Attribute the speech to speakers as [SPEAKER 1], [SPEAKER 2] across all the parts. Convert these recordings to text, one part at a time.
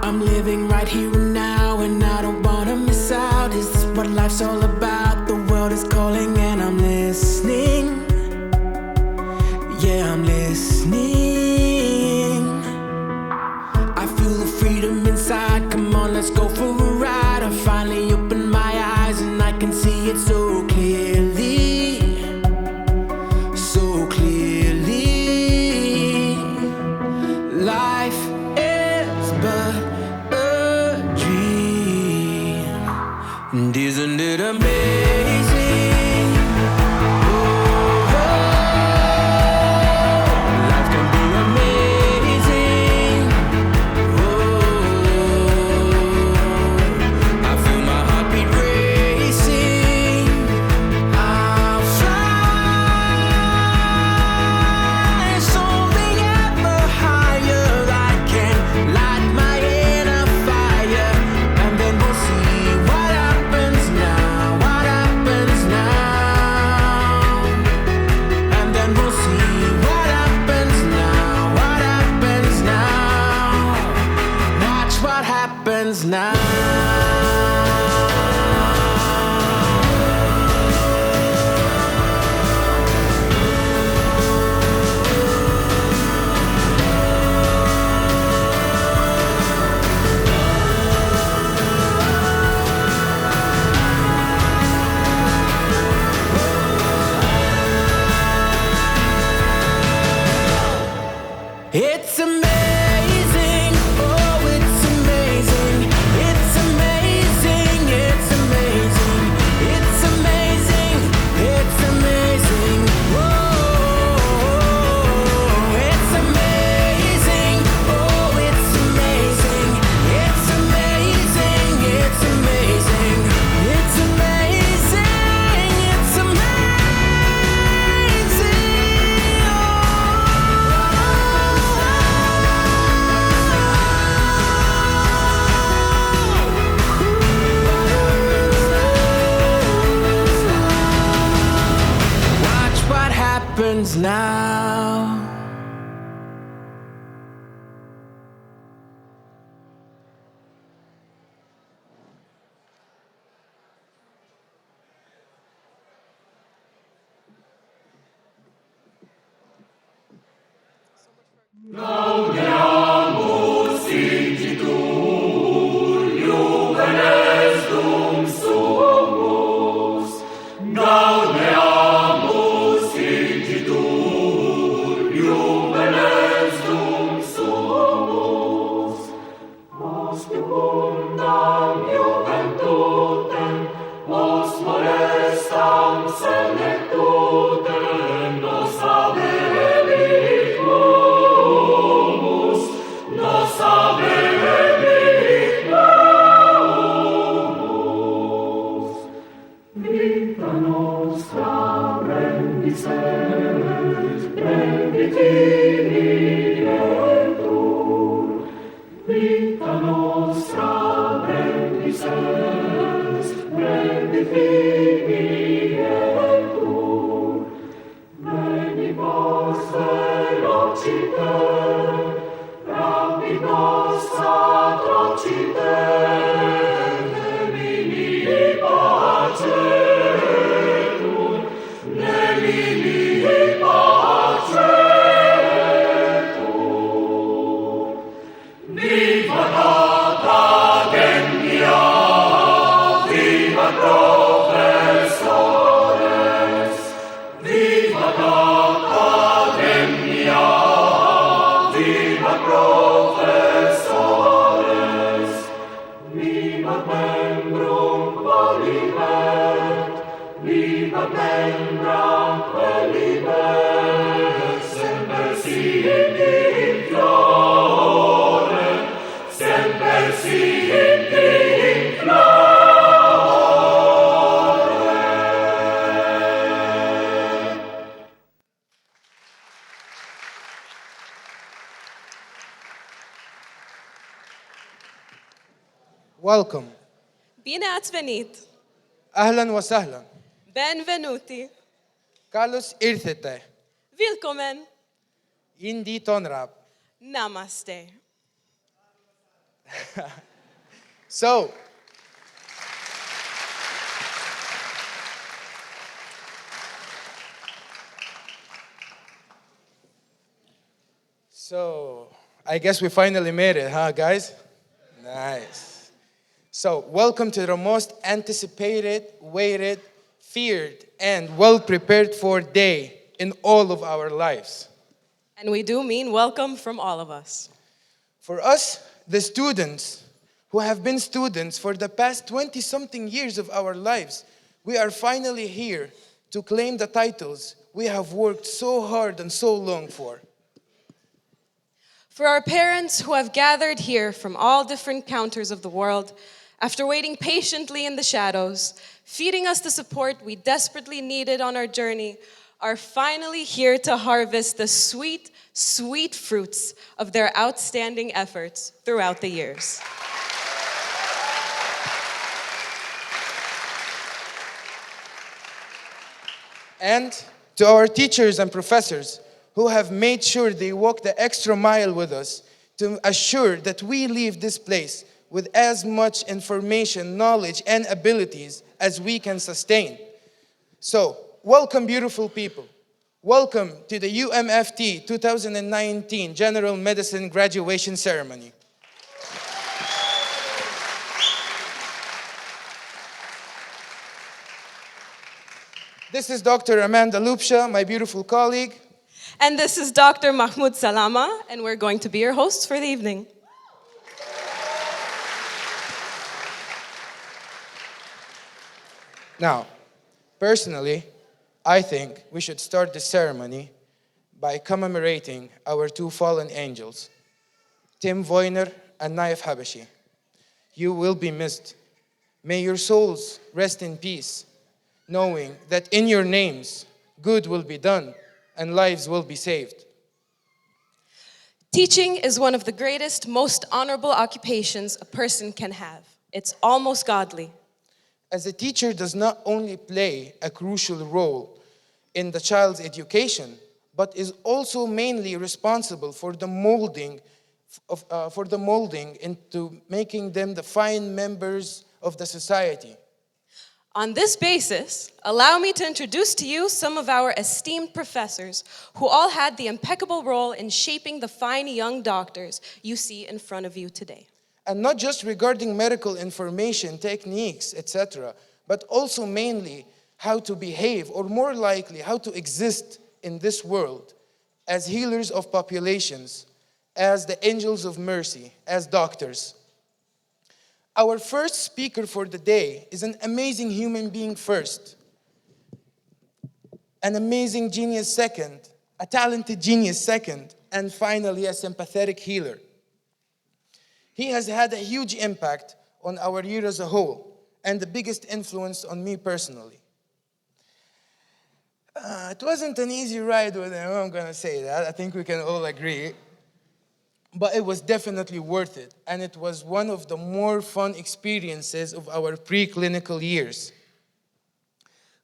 [SPEAKER 1] I'm living right here and now, and I don't wanna miss out. Is this what life's all about? The world is calling and I'm listening. Yeah, I'm listening. I feel the freedom inside. Come on, let's go for a ride. I finally opened my eyes and I can see it so clearly. So clearly. Life is but a dream. And isn't it amazing? Life can be amazing. I feel my heartbeat racing. I'll fly soaring ever higher. I can light my inner fire, and then we'll see what happens now. What happens now? And then we'll see what happens now. What happens now? Watch what happens now. It's amazing, oh, it's amazing. It's amazing, it's amazing. It's amazing, it's amazing. Whoa, it's amazing, oh, it's amazing. It's amazing, it's amazing. It's amazing, it's Watch what happens now.
[SPEAKER 2] Welcome.
[SPEAKER 3] Bine ați venit!
[SPEAKER 2] أهلا وسهلا.
[SPEAKER 3] Benvenuti!
[SPEAKER 2] Καλώς ήρθετε.
[SPEAKER 3] Willkommen!
[SPEAKER 2] Indi Tonrap.
[SPEAKER 3] Namaste.
[SPEAKER 2] So, I guess we finally made it, huh, guys? Nice. So, welcome to the most anticipated, waited, feared, and well prepared for day in all of our lives.
[SPEAKER 3] And we do mean welcome from all of us.
[SPEAKER 2] For us, the students who have been students for the past 20-something years of our lives, we are finally here to claim the titles we have worked so hard and so long for.
[SPEAKER 3] For our parents who have gathered here from all different counters of the world, after waiting patiently in the shadows, feeding us the support we desperately needed on our journey, are finally here to harvest the sweet, sweet fruits of their outstanding efforts throughout the years.
[SPEAKER 2] And to our teachers and professors who have made sure they walk the extra mile with us to assure that we leave this place with as much information, knowledge, and abilities as we can sustain. So, welcome, beautiful people. Welcome to the UMFT 2019 General Medicine Graduation Ceremony. This is Dr. Amanda Lupsha, my beautiful colleague.
[SPEAKER 3] And this is Dr. Mahmoud Salama, and we're going to be your hosts for the evening.
[SPEAKER 2] Now, personally, I think we should start the ceremony by commemorating our two fallen angels, Tim Voyner and Naif Habashi. You will be missed. May your souls rest in peace, knowing that in your names, good will be done and lives will be saved.
[SPEAKER 3] Teaching is one of the greatest, most honorable occupations a person can have. It's almost godly.
[SPEAKER 2] As a teacher does not only play a crucial role in the child's education, but is also mainly responsible for the molding into making them the fine members of the society.
[SPEAKER 3] On this basis, allow me to introduce to you some of our esteemed professors who all had the impeccable role in shaping the fine young doctors you see in front of you today.
[SPEAKER 2] And not just regarding medical information, techniques, etc., but also mainly how to behave, or more likely, how to exist in this world as healers of populations, as the angels of mercy, as doctors. Our first speaker for the day is an amazing human being first, an amazing genius second, a talented genius second, and finally a sympathetic healer. He has had a huge impact on our year as a whole, and the biggest influence on me personally. It wasn't an easy ride with him, I'm gonna say that. I think we can all agree. But it was definitely worth it, and it was one of the more fun experiences of our preclinical years.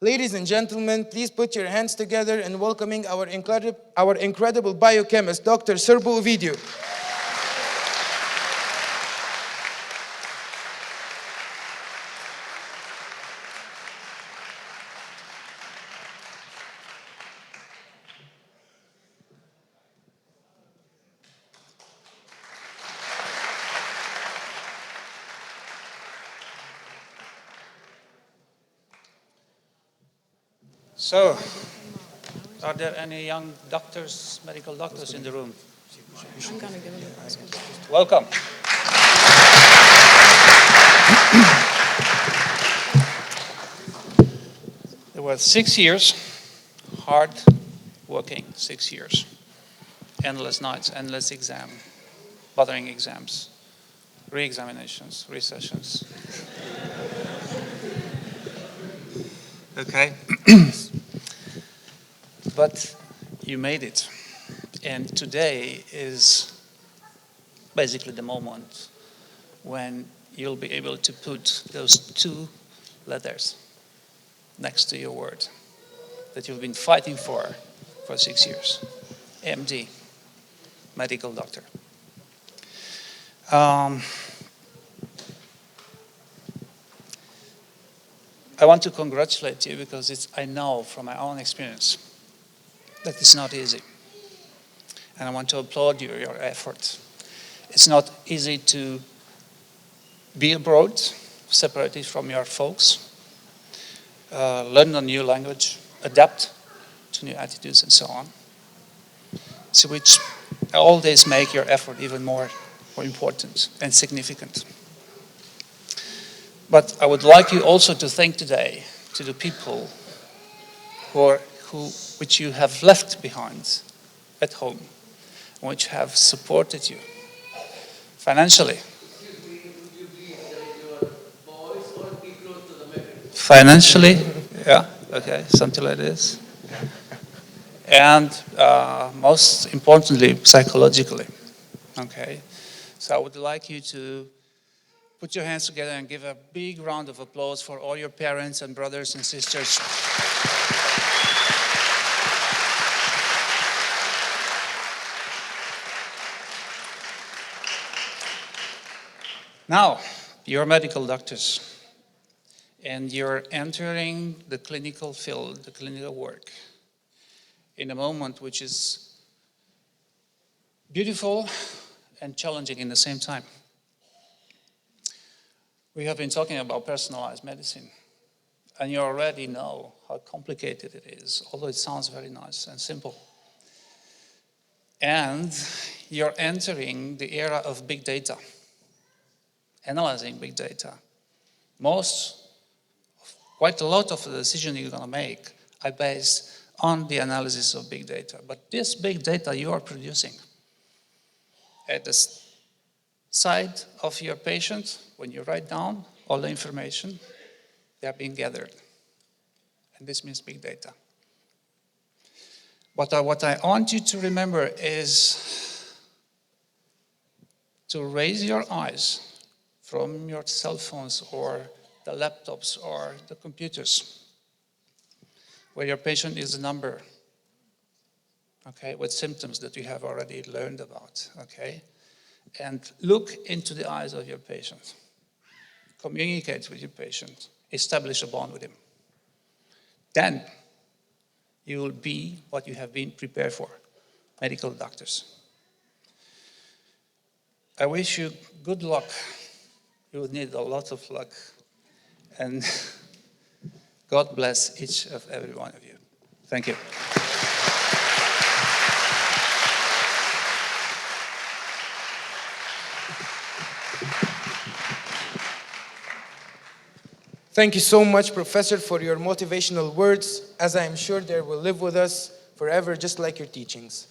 [SPEAKER 2] Ladies and gentlemen, please put your hands together in welcoming our incredible biochemist, Dr. Serbo Ovidiu.
[SPEAKER 4] So, are there any young doctors, medical doctors in the room?
[SPEAKER 3] I'm gonna give him a
[SPEAKER 4] Welcome. There were 6 years, hard working 6 years. Endless nights, endless exam, bothering exams, re-examinations, recessions. Okay. But you made it. And today is basically the moment when you'll be able to put those 2 letters next to your word that you've been fighting for 6 years. MD. medical doctor. I want to congratulate you because I know from my own experience that it's not easy. And I want to applaud your effort. It's not easy to be abroad, separated from your folks, learn a new language, adapt to new attitudes and so on. So which all this make your effort even more important and significant. But I would like you also to think today to the people which you have left behind at home, which have supported you financially. Financially, yeah, okay, something like this. And most importantly, psychologically, okay? So I would like you to put your hands together and give a big round of applause for all your parents and brothers and sisters. Now, you're medical doctors. And you're entering the clinical field, the clinical work, in a moment which is beautiful and challenging in the same time. We have been talking about personalized medicine, and you already know how complicated it is, although it sounds very nice and simple. And you're entering the era of big data, analyzing big data. Quite a lot of the decisions you're going to make are based on the analysis of big data. But this big data you are producing at the side of your patient, when you write down all the information, they are being gathered. And this means big data. But what I want you to remember is to raise your eyes from your cell phones or the laptops or the computers, where your patient is a number, okay, with symptoms that you have already learned about, okay? And look into the eyes of your patient. Communicate with your patient. Establish a bond with him. Then you will be what you have been prepared for, medical doctors. I wish you good luck. You will need a lot of luck. And God bless each of every one of you. Thank you.
[SPEAKER 2] Thank you so much, Professor, for your motivational words, as I am sure they will live with us forever, just like your teachings.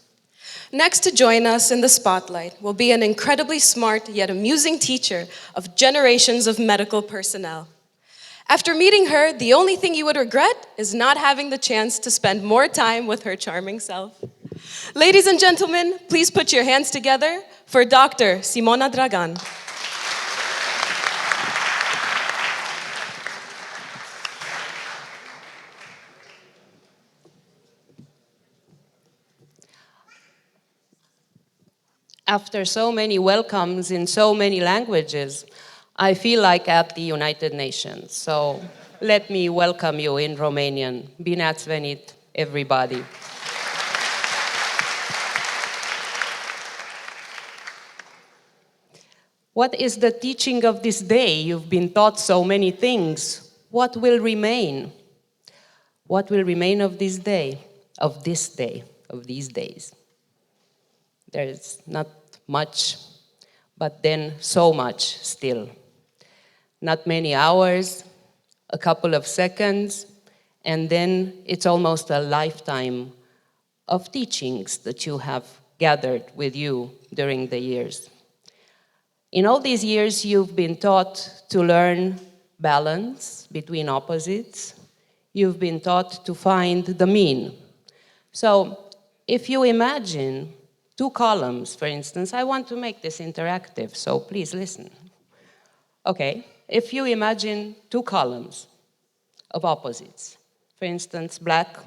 [SPEAKER 3] Next to join us in the spotlight will be an incredibly smart yet amusing teacher of generations of medical personnel. After meeting her, the only thing you would regret is not having the chance to spend more time with her charming self. Ladies and gentlemen, please put your hands together for Dr. Simona Dragan.
[SPEAKER 5] After so many welcomes in so many languages, I feel like at the United Nations. So let me welcome you in Romanian. Bine ați venit, everybody. What is the teaching of this day? You've been taught so many things. What will remain? What will remain of this day, of these days? There's not much, but then so much still. Not many hours, a couple of seconds, and then it's almost a lifetime of teachings that you have gathered with you during the years. In all these years, you've been taught to learn balance between opposites. You've been taught to find the mean. So if you imagine two columns, for instance, I want to make this interactive, so please listen. Okay, if you imagine two columns of opposites, for instance, black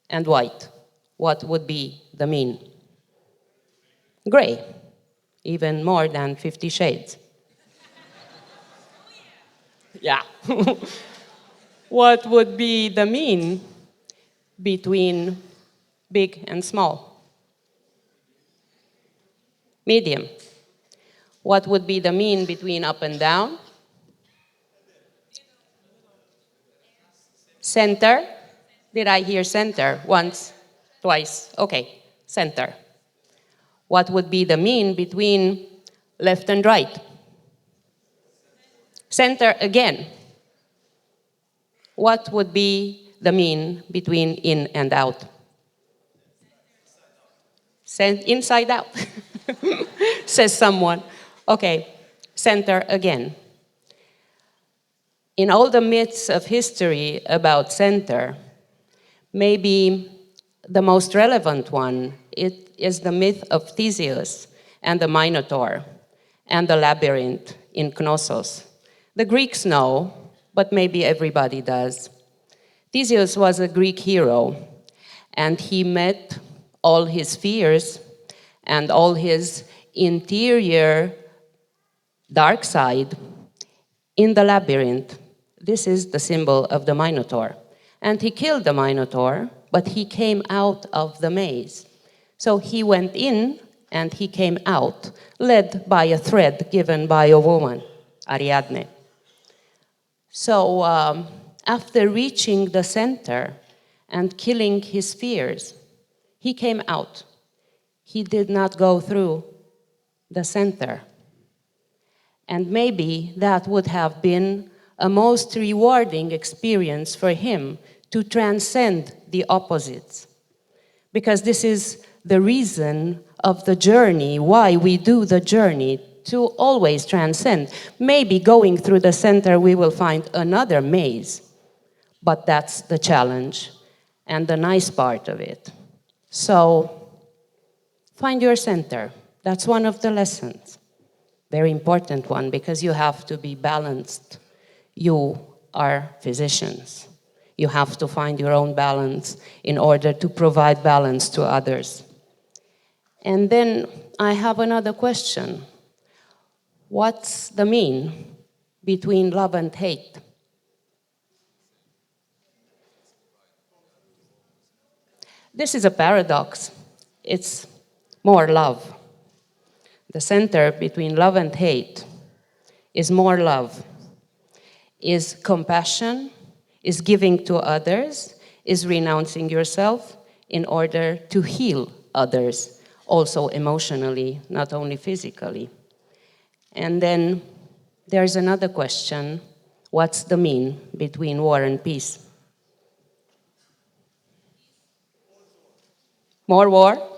[SPEAKER 5] and white, what would be the mean? gray, even more than 50 Shades. Yeah. What would be the mean between big and small? Medium. What would be the mean between up and down? Center. Did I hear center? Once, twice. Okay, center. What would be the mean between left and right? Center again. What would be the mean between in and out? Inside out, says someone. Okay, center again. In all the myths of history about center, maybe the most relevant one is the myth of Theseus and the Minotaur and the labyrinth in Knossos. The Greeks know, but maybe everybody does. Theseus was a Greek hero, and he met all his fears and all his interior dark side in the labyrinth. This is the symbol of the Minotaur. And he killed the Minotaur, but he came out of the maze. So he went in and he came out, led by a thread given by a woman, Ariadne. So after reaching the center and killing his fears, he came out. He did not go through the center. And maybe that would have been a most rewarding experience for him to transcend the opposites. Because this is the reason of the journey, why we do the journey, to always transcend. Maybe going through the center we will find another maze, but that's the challenge and the nice part of it. So, find your center. That's one of the lessons. Very important one, because you have to be balanced. You are physicians. You have to find your own balance in order to provide balance to others. And then I have another question. What's the mean between love and hate? This is a paradox. It's more love. The center between love and hate is more love, is compassion, is giving to others, is renouncing yourself in order to heal others, also emotionally, not only physically. And then there's another question. What's the mean between war and peace? More war?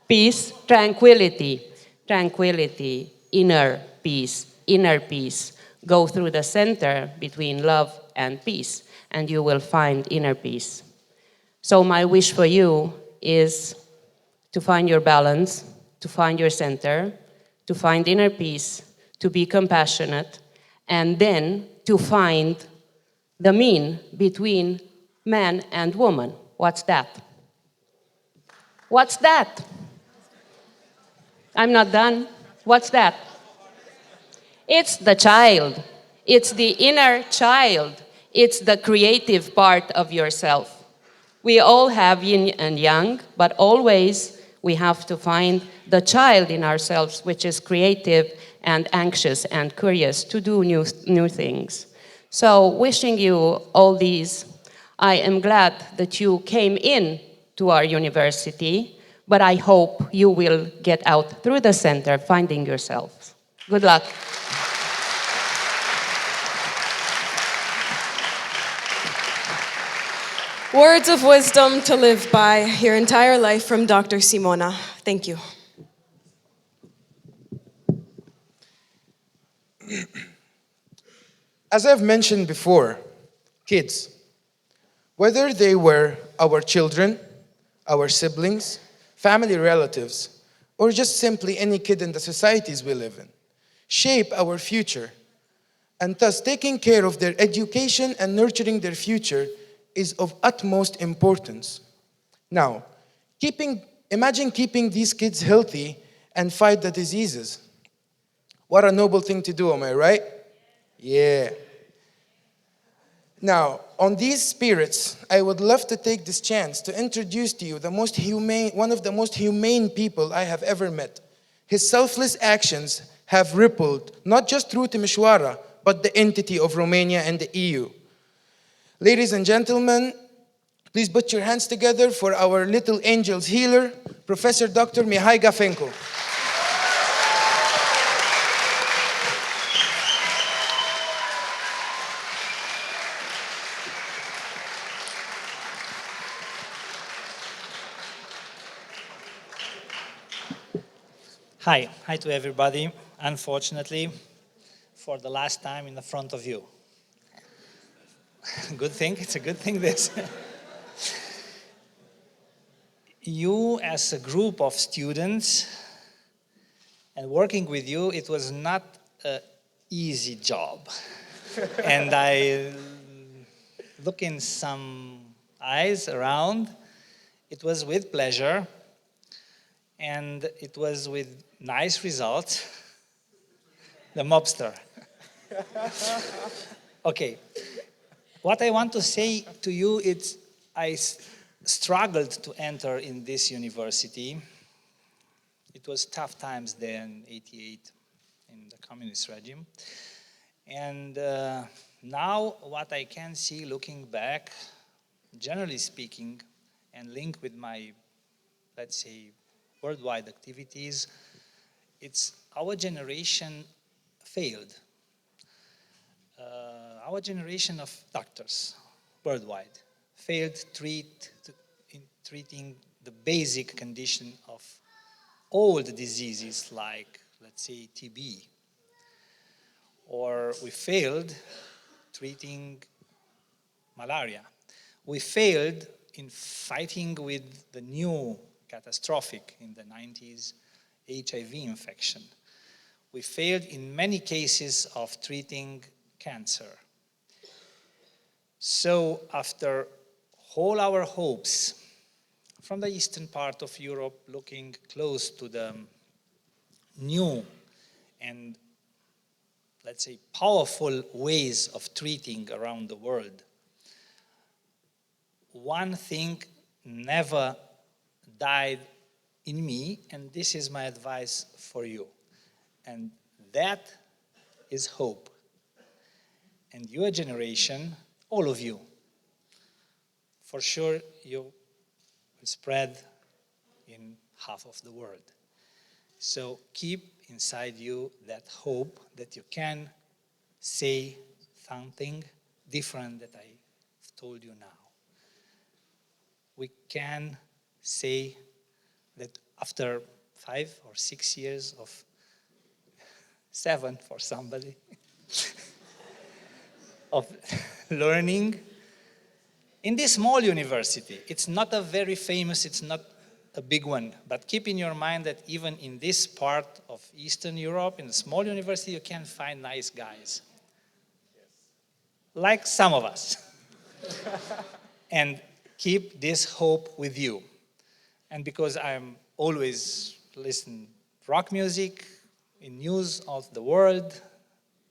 [SPEAKER 5] Peace, tranquility, tranquility, inner peace. Go through the center between love and peace, and you will find inner peace. So my wish for you is to find your balance, to find your center, to find inner peace, to be compassionate, and then to find the mean between man and woman. What's that? What's that? I'm not done. What's that? It's the child. It's the inner child. It's the creative part of yourself. We all have yin and yang, but always we have to find the child in ourselves, which is creative and anxious and curious to do new things. So wishing you all these. I am glad that you came in to our university, but I hope you will get out through the center finding yourselves. Good luck.
[SPEAKER 3] Words of wisdom to live by your entire life from Dr. Simona. Thank you.
[SPEAKER 2] As I've mentioned before, kids, whether they were our children, our siblings, family relatives, or just simply any kid in the societies we live in, shape our future. And thus, taking care of their education and nurturing their future is of utmost importance. Now, keeping Imagine keeping these kids healthy and fight the diseases. What a noble thing to do, am I right? Yeah. Now, on these spirits, I would love to take this chance to introduce to you one of the most humane people I have ever met. His selfless actions have rippled not just through Timișoara, but the entity of Romania and the EU. Ladies and gentlemen, please put your hands together for our little angel's healer, Professor Dr. Mihai Gafencu.
[SPEAKER 6] Hi to everybody. Unfortunately, for the last time in the front of you. Good thing, it's a good thing this. You as a group of students and working with you, it was not an easy job. And I look in some eyes around, it was with pleasure and it was with nice results. The mobster. Okay. What I want to say to you is I struggled to enter in this university. It was tough times there in '88 in the communist regime. And now what I can see looking back, generally speaking, and link with my, let's say, worldwide activities, it's our generation failed. Our generation of doctors worldwide failed in treating the basic condition of all the diseases like, let's say, TB. Or we failed treating malaria. We failed in fighting with the new catastrophic in the 90s HIV infection. We failed in many cases of treating cancer. So after all our hopes from the eastern part of Europe looking close to the new and, let's say, powerful ways of treating around the world, one thing never died in me, and this is my advice for you. And that is hope. And your generation, all of you, for sure you will spread in half of the world. So keep inside you that hope that you can say something different that I've told you now. We can say that after 5 or 6 years of 7 for somebody of learning in this small university. It's not a very famous, it's not a big one, but keep in your mind that even in this part of Eastern Europe, in a small university, you can find nice guys. Like some of us. And keep this hope with you. And because I'm always listening rock music in news of the world,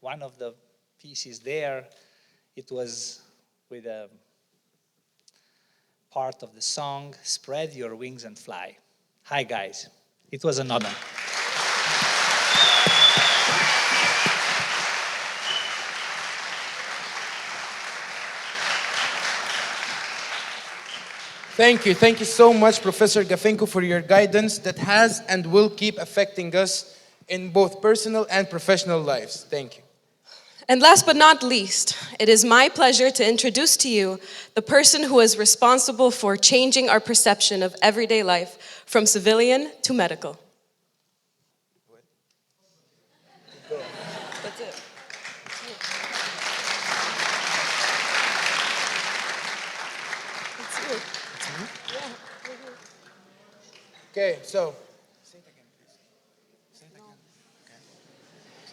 [SPEAKER 6] one of the pieces there, it was with a part of the song, Spread Your Wings and Fly. Hi guys, it was an honor.
[SPEAKER 2] Thank you so much, Professor Gafencu, for your guidance that has and will keep affecting us in both personal and professional lives. Thank you.
[SPEAKER 3] And last but not least, it is my pleasure to introduce to you the person who is responsible for changing our perception of everyday life from civilian to medical. That's it.
[SPEAKER 2] Okay, so.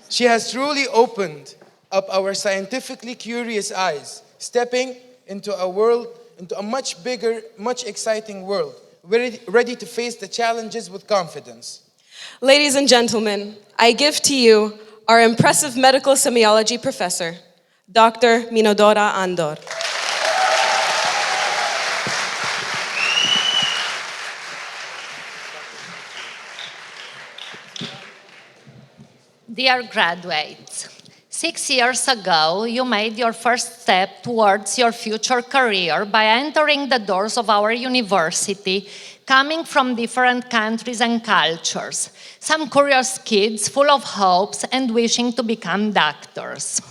[SPEAKER 2] She has truly opened up our scientifically curious eyes, stepping into a world, into a much bigger, much exciting world ready to face the challenges with confidence.
[SPEAKER 3] Ladies and gentlemen, I give to you our impressive medical semiology professor, Dr. Minodora Andor.
[SPEAKER 7] Dear graduates, 6 years ago, you made your first step towards your future career by entering the doors of our university, coming from different countries and cultures, some curious kids full of hopes and wishing to become doctors.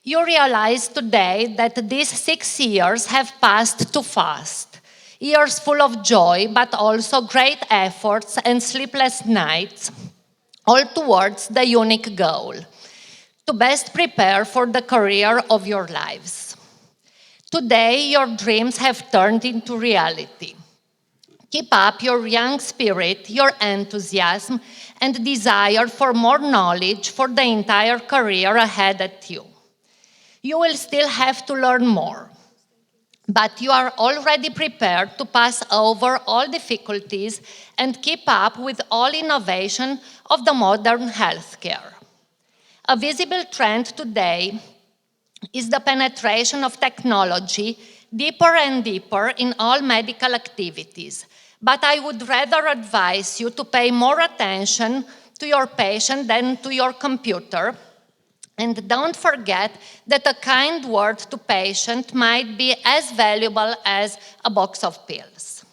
[SPEAKER 7] You realize today that these 6 years have passed too fast. Years full of joy, but also great efforts and sleepless nights, all towards the unique goal, to best prepare for the career of your lives. Today, your dreams have turned into reality. Keep up your young spirit, your enthusiasm, and desire for more knowledge for the entire career ahead at you. You will still have to learn more, but you are already prepared to pass over all difficulties and keep up with all innovation of the modern healthcare. A visible trend today is the penetration of technology deeper and deeper in all medical activities. But I would rather advise you to pay more attention to your patient than to your computer. And don't forget that a kind word to patient might be as valuable as a box of pills.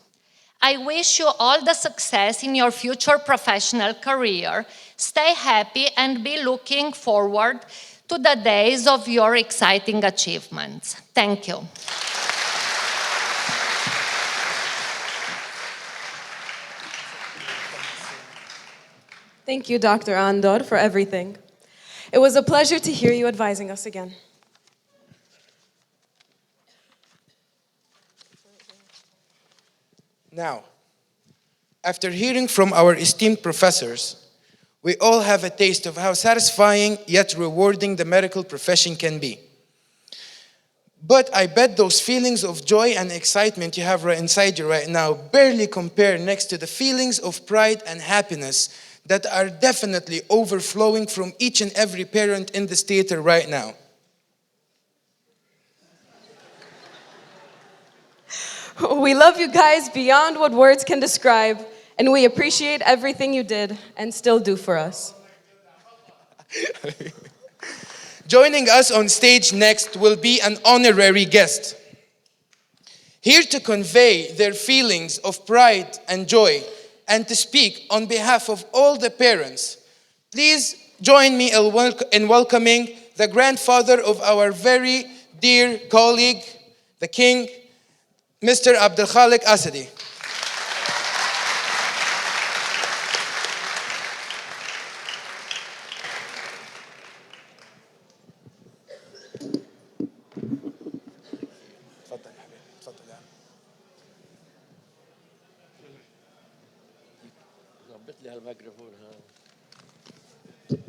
[SPEAKER 7] I wish you all the success in your future professional career. Stay happy and be looking forward to the days of your exciting achievements. Thank you.
[SPEAKER 3] Thank you, Dr. Andor, for everything. It was a pleasure to hear you advising us again.
[SPEAKER 2] Now, after hearing from our esteemed professors, we all have a taste of how satisfying yet rewarding the medical profession can be. But I bet those feelings of joy and excitement you have right inside you right now barely compare next to the feelings of pride and happiness that are definitely overflowing from each and every parent in this theater right now.
[SPEAKER 3] We love you guys beyond what words can describe, and we appreciate everything you did and still do for us.
[SPEAKER 2] Joining us on stage next will be an honorary guest, here to convey their feelings of pride and joy and to speak on behalf of all the parents. Please join me in welcoming the grandfather of our very dear colleague, the King, Mr. Abdelkhalik Asadi.
[SPEAKER 8] ظبط لي هالميكروفون هذا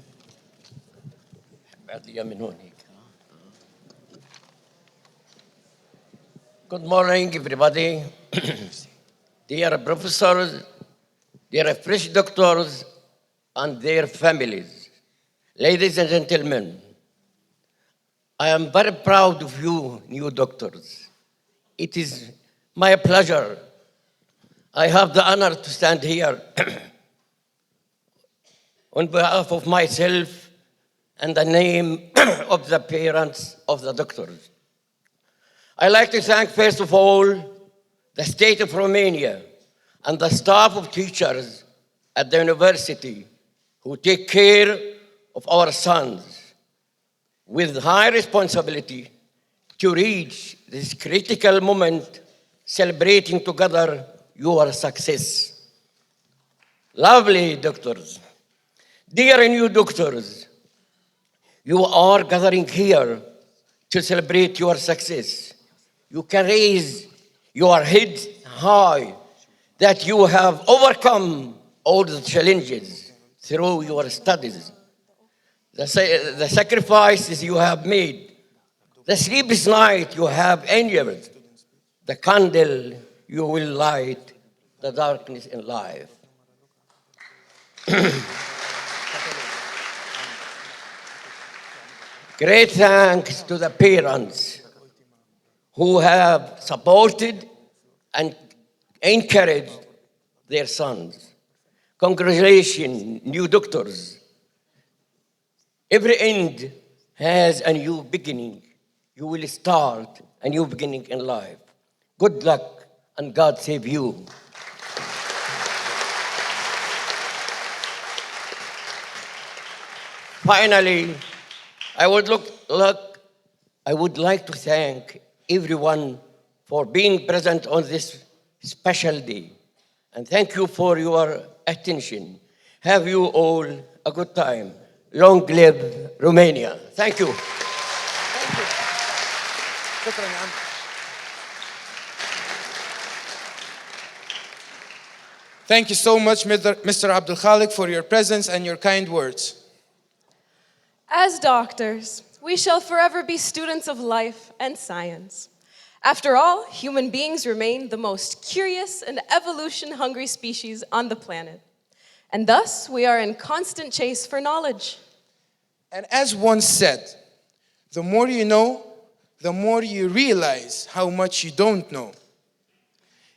[SPEAKER 8] بعد لي من هون هيك. Good morning, everybody. Dear professors, dear fresh doctors, and their families. Ladies and gentlemen, I am very proud of you, new doctors. It is my pleasure. I have the honor to stand here on behalf of myself and the name of the parents of the doctors. I'd like to thank, first of all, the state of Romania and the staff of teachers at the university who take care of our sons with high responsibility to reach this critical moment, celebrating together your success. Lovely doctors, dear new doctors, you are gathering here to celebrate your success. You can raise your head high that you have overcome all the challenges through your studies. The sacrifices you have made, the sleepless night you have endured, the candle you will light the darkness in life. Great thanks to the parents who have supported and encouraged their sons. Congratulations, new doctors. Every end has a new beginning. You will start a new beginning in life. Good luck and God save you. Finally, I would like to thank everyone for being present on this special day. And thank you for your attention. Have you all a good time. Long live Romania. Thank you.
[SPEAKER 2] شكرا يا عم. Thank you so much, Mr. Abdul Khalik, for your presence and your kind words.
[SPEAKER 3] As doctors, we shall forever be students of life and science. After all, human beings remain the most curious and evolution-hungry species on the planet. And thus, we are in constant chase for knowledge.
[SPEAKER 2] And as one said, the more you know, the more you realize how much you don't know.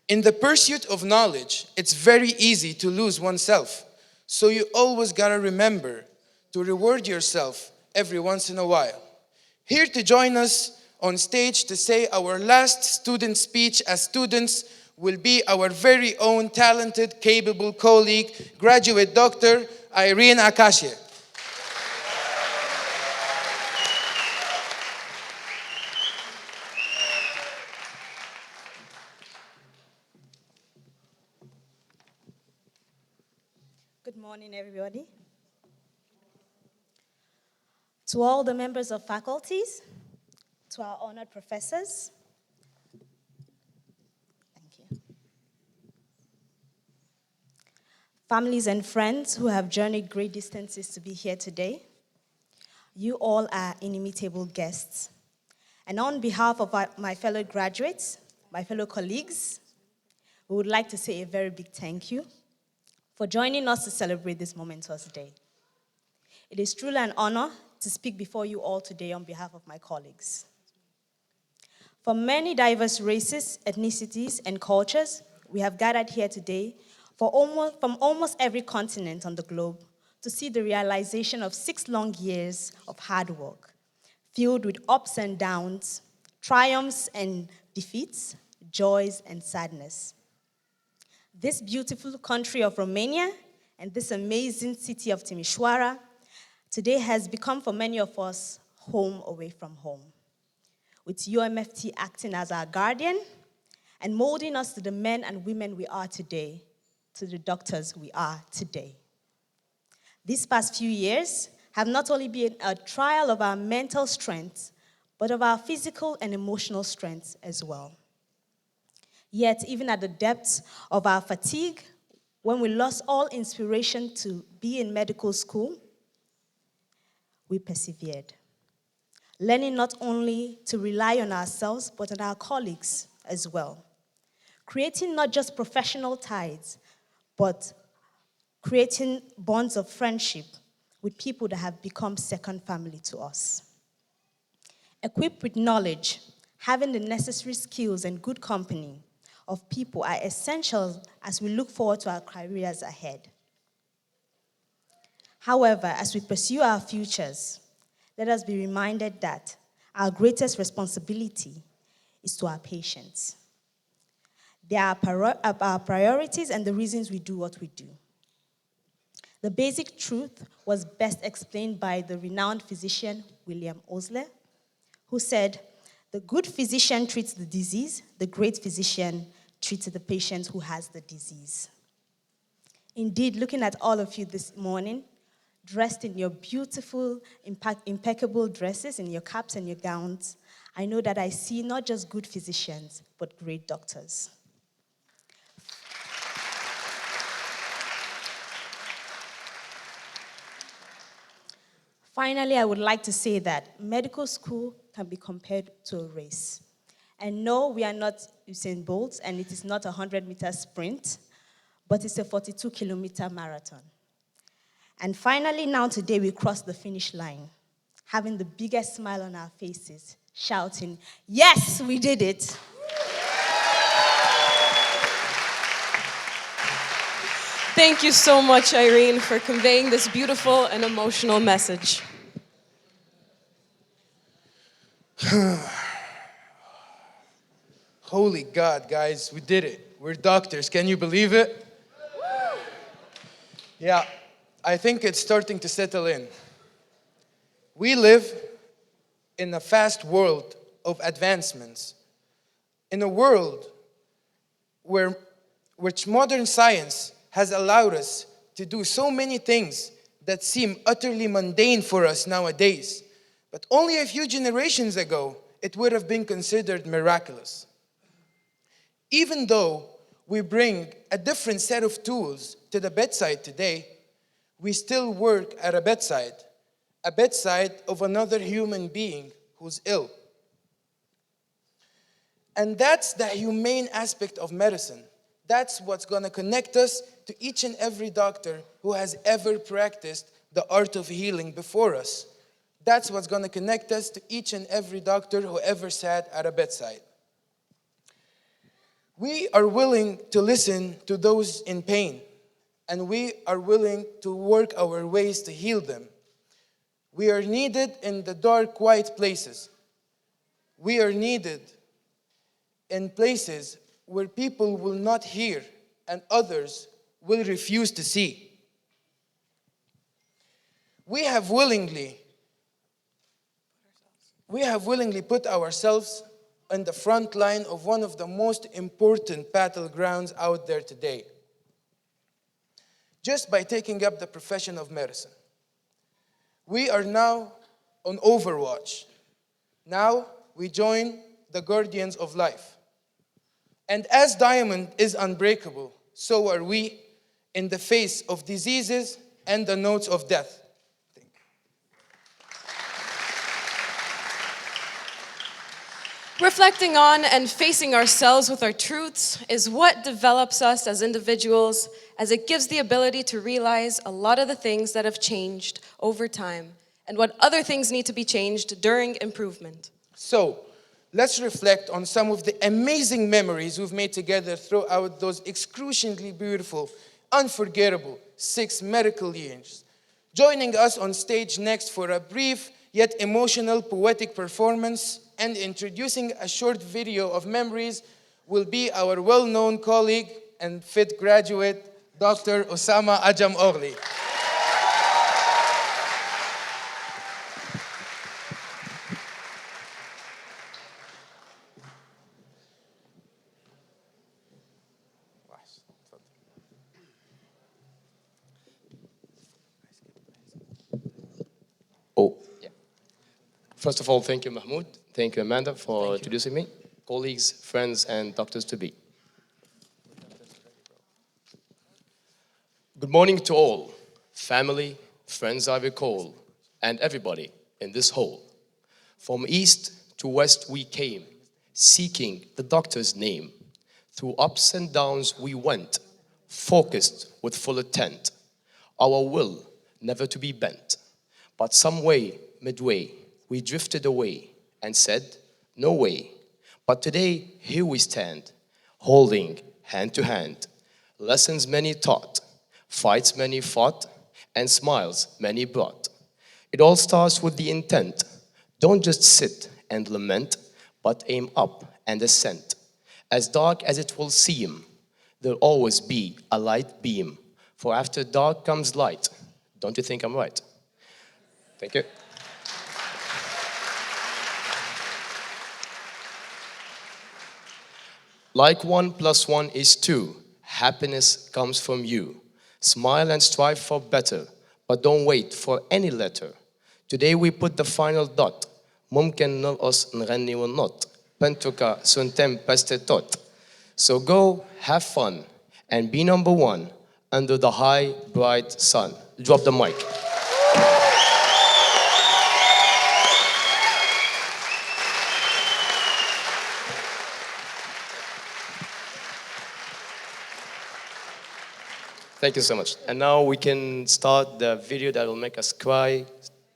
[SPEAKER 2] In the pursuit of knowledge, it's very easy to lose oneself. So you always gotta remember to reward yourself every once in a while. Here to join us on stage to say our last student speech as students will be our very own talented, capable colleague, graduate doctor, Irene Akashe.
[SPEAKER 9] Good morning, everybody. To all the members of faculties, to our honored professors, thank you. Families and friends who have journeyed great distances to be here today, you all are inimitable guests. And on behalf of my fellow graduates, my fellow colleagues, we would like to say a very big thank you for joining us to celebrate this momentous day. It is truly an honor to speak before you all today on behalf of my colleagues. From many diverse races, ethnicities, and cultures, we have gathered here today from almost every continent on the globe to see the realization of 6 long years of hard work, filled with ups and downs, triumphs and defeats, joys and sadness. This beautiful country of Romania and this amazing city of Timișoara today has become for many of us home away from home, with UMFT acting as our guardian and molding us to the men and women we are today, to the doctors we are today. These past few years have not only been a trial of our mental strength, but of our physical and emotional strength as well. Yet, even at the depths of our fatigue, when we lost all inspiration to be in medical school, we persevered, learning not only to rely on ourselves, but on our colleagues as well, creating not just professional ties, but creating bonds of friendship with people that have become second family to us. Equipped with knowledge, having the necessary skills and good company of people are essential as we look forward to our careers ahead. However, as we pursue our futures, let us be reminded that our greatest responsibility is to our patients. They are our priorities and the reasons we do what we do. The basic truth was best explained by the renowned physician William Osler, who said, "The good physician treats the disease, the great physician treats the patient who has the disease." Indeed, looking at all of you this morning, dressed in your beautiful, impeccable dresses, in your caps and your gowns, I know that I see not just good physicians, but great doctors. Finally, I would like to say that medical school can be compared to a race. And no, we are not Usain Bolt, and it is not a 100-meter sprint, but it's a 42-kilometer marathon. And finally, now today, we crossed the finish line, having the biggest smile on our faces, shouting, "Yes, we did it!"
[SPEAKER 3] Thank you so much, Irene, for conveying this beautiful and emotional message.
[SPEAKER 2] Holy God, guys, we did it. We're doctors. Can you believe it? Yeah, I think it's starting to settle in. We live in a fast world of advancements, in a world which modern science has allowed us to do so many things that seem utterly mundane for us nowadays. But only a few generations ago, it would have been considered miraculous. Even though we bring a different set of tools to the bedside today, we still work at a bedside of another human being who's ill. And that's the humane aspect of medicine. That's what's going to connect us to each and every doctor who has ever practiced the art of healing before us. That's what's going to connect us to each and every doctor who ever sat at a bedside. We are willing to listen to those in pain, and we are willing to work our ways to heal them. We are needed in the dark, quiet places. We are needed in places where people will not hear and others will refuse to see. We have willingly put ourselves on the front line of one of the most important battlegrounds out there today, just by taking up the profession of medicine. We are now on Overwatch. Now we join the Guardians of Life. And as diamond is unbreakable, so are we in the face of diseases and the notes of death.
[SPEAKER 3] Reflecting on and facing ourselves with our truths is what develops us as individuals, as it gives the ability to realize a lot of the things that have changed over time and what other things need to be changed during improvement.
[SPEAKER 2] So, let's reflect on some of the amazing memories we've made together throughout those excruciatingly beautiful, unforgettable 6 medical years. Joining us on stage next for a brief yet emotional poetic performance and introducing a short video of memories will be our well-known colleague and FIT graduate, Dr. Osama Ajam Ogli.
[SPEAKER 10] Oh, yeah. First of all, thank you, Mahmoud. Thank you, Amanda, for introducing me. Colleagues, friends, and doctors-to-be. Good morning to all, family, friends I recall, and everybody in this hall. From east to west we came, seeking the doctor's name. Through ups and downs we went, focused with full intent. Our will never to be bent. But some way, midway, we drifted away and said, no way. But today, here we stand, holding hand to hand. Lessons many taught, fights many fought, and smiles many brought. It all starts with the intent. Don't just sit and lament, but aim up and ascend. As dark as it will seem, there'll always be a light beam. For after dark comes light. Don't you think I'm right? Thank you. Like 1 + 1 is 2, happiness comes from you. Smile and strive for better, but don't wait for any letter. Today we put the final dot. ممكن نرقص نغني وننط. بنتوكا سنتم بستتوت. So go, have fun, and be number 1 under the high, bright sun. Drop the mic. Thank you so much. And now we can start the video that will make us cry,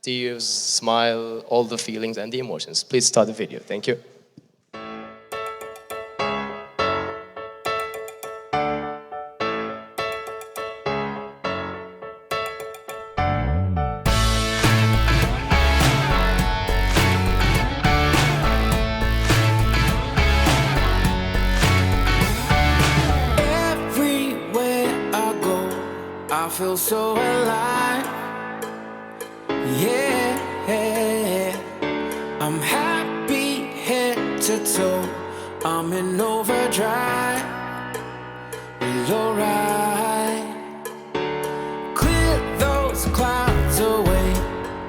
[SPEAKER 10] tears, smile, all the feelings and the emotions. Please start the video. Thank you.
[SPEAKER 1] Everywhere I go, I feel so alive. Yeah, I'm happy head to toe. I'm in overdrive. We're alright. Clear those clouds away.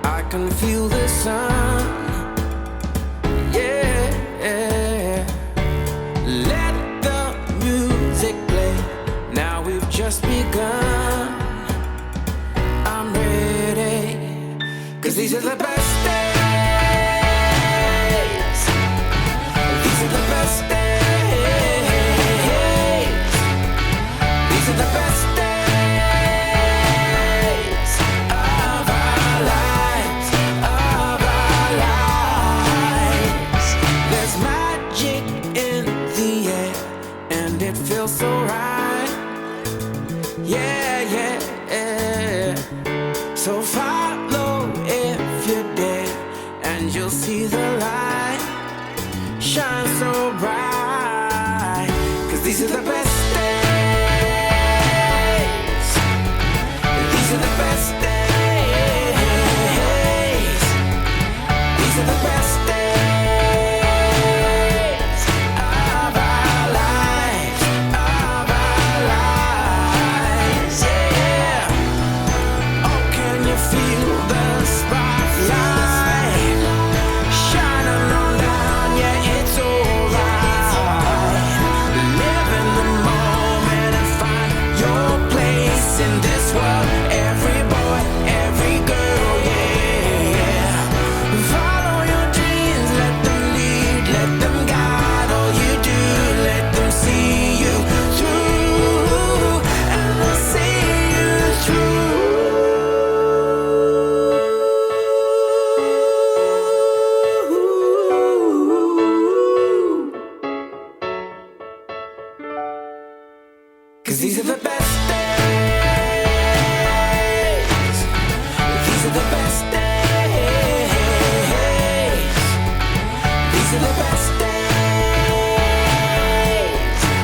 [SPEAKER 1] I can feel the sun. Yeah. Let the music play. Now we've just begun. I'm ready. 'Cause these are the best days. These are the best days. These are the best days of our lives, of our lives. There's magic in the air, and it feels so right. Yeah, yeah. So follow if you dare, and you'll see the light shine so bright. 'Cause these are the best days. These are the best days. These are the best days of our lives, of our lives. Yeah. Oh, can you feel the spotlight shining on down? Yeah, it's alright. Live in the moment and find your place in this world. Every boy, every girl, yeah. Follow your dreams, let them lead, let them guide all you do. Let them see you through, and they'll see you through. 'Cause these are the best days. These are the best days. These are the best days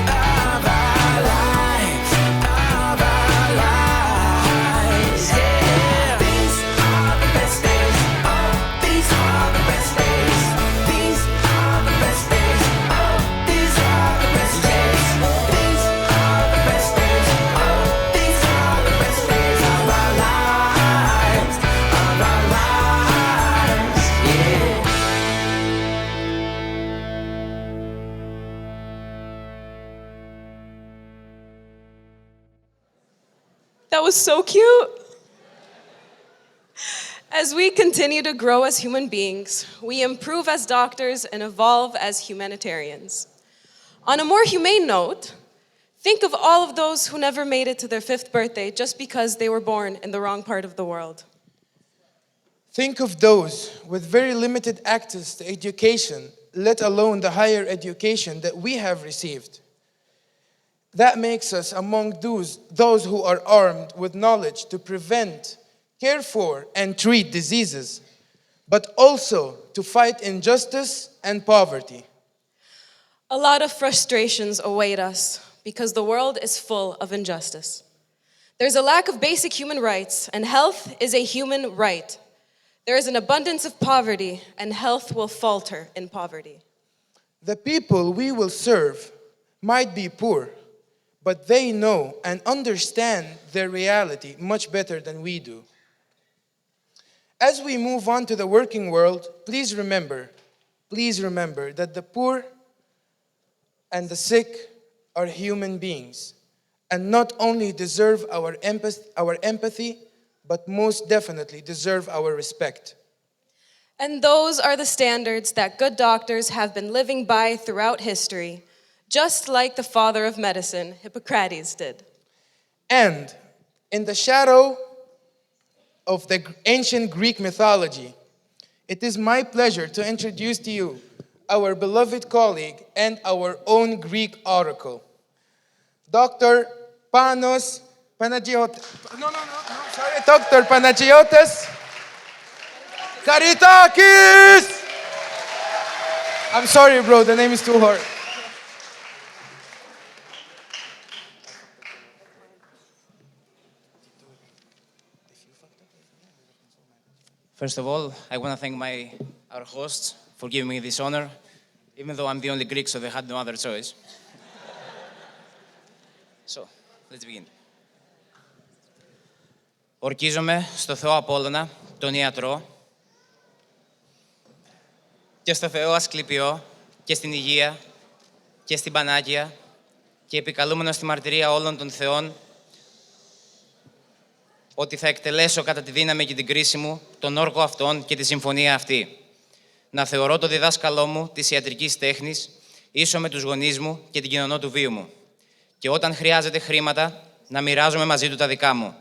[SPEAKER 1] of our lives, of our lives. Yeah. These are the best days. Oh, these are the best days. These are the best days. Oh, these are the best days. These are the best days. Oh, these are the best days of our lives, of our lives. Yeah.
[SPEAKER 3] That was so cute. As we continue to grow as human beings, we improve as doctors and evolve as humanitarians. On a more humane note, think of all of those who never made it to their 5th birthday just because they were born in the wrong part of the world.
[SPEAKER 2] Think of those with very limited access to education, let alone the higher education that we have received. That makes us among those who are armed with knowledge to prevent, care for, and treat diseases, but also to fight injustice and poverty.
[SPEAKER 3] A lot of frustrations await us because the world is full of injustice. There's a lack of basic human rights, and health is a human right. There is an abundance of poverty, and health will falter in poverty.
[SPEAKER 2] The people we will serve might be poor, but they know and understand their reality much better than we do. As we move on to the working world, please remember that the poor and the sick are human beings and not only deserve our empathy, but most definitely deserve our respect.
[SPEAKER 3] And those are the standards that good doctors have been living by throughout history, just like the father of medicine, Hippocrates, did.
[SPEAKER 2] And in the shadow of the ancient Greek mythology, it is my pleasure to introduce to you our beloved colleague and our own Greek oracle, Dr. Panos Panagiotis. Dr. Panagiotis Karitakis! I'm sorry, bro, the name is too hard.
[SPEAKER 11] First of all, I want to thank our hosts for giving me this honor, even though I'm the only Greek, so they had no other choice. So, let's begin. Ορκίζομαι στο Θεό Απόλλωνα, τον ιατρό, και στο Θεό Ασκληπιό, και στην Υγεία, και στην Πανάγια, και επικαλούμενο στη μαρτυρία όλων των θεών, ότι θα εκτελέσω κατά τη δύναμη και την κρίση μου τον όρκο αυτόν και τη συμφωνία αυτή. Να θεωρώ το διδάσκαλό μου της ιατρικής τέχνης ίσο με τους γονείς μου και την κοινωνό του βίου μου. Και όταν χρειάζεται χρήματα, να μοιράζομαι μαζί του τα δικά μου.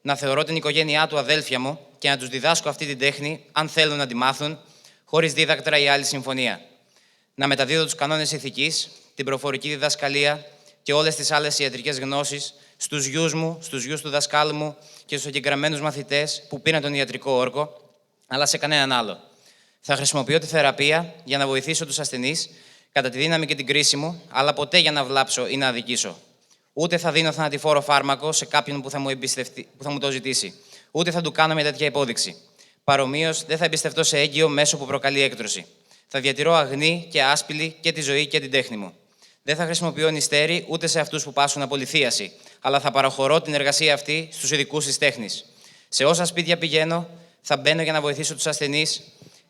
[SPEAKER 11] Να θεωρώ την οικογένειά του αδέλφια μου και να τους διδάσκω αυτή την τέχνη, αν θέλουν να τη μάθουν, χωρίς δίδακτρα ή άλλη συμφωνία. Να μεταδίδω τους κανόνες ηθικής, την προφορική διδασκαλία και όλες τις άλλες ιατρικές γνώσεις στους γιους μου, στους γιους του δασκάλου μου και στους εγγεγραμμένους μαθητές που πήραν τον ιατρικό όρκο, αλλά σε κανέναν άλλο. Θα χρησιμοποιώ τη θεραπεία για να βοηθήσω τους ασθενείς κατά τη δύναμη και την κρίση μου, αλλά ποτέ για να βλάψω ή να αδικήσω. Ούτε θα δίνω θανατηφόρο φάρμακο σε κάποιον που θα μου το ζητήσει. Ούτε θα του κάνω μια τέτοια υπόδειξη. Παρομοίως, δεν θα εμπιστευτώ σε έγκυο μέσο που προκαλεί έκτρωση. Θα διατηρώ αγνή και άσπηλη και τη ζωή και την τέχνη μου. Δεν θα χρησιμοποιώ νηστέρι ούτε σε αυτούς που πάσχουν από λιθίαση, αλλά θα παραχωρώ την εργασία αυτή στους ειδικούς της τέχνης. Σε όσα σπίτια πηγαίνω, θα μπαίνω για να βοηθήσω τους ασθενείς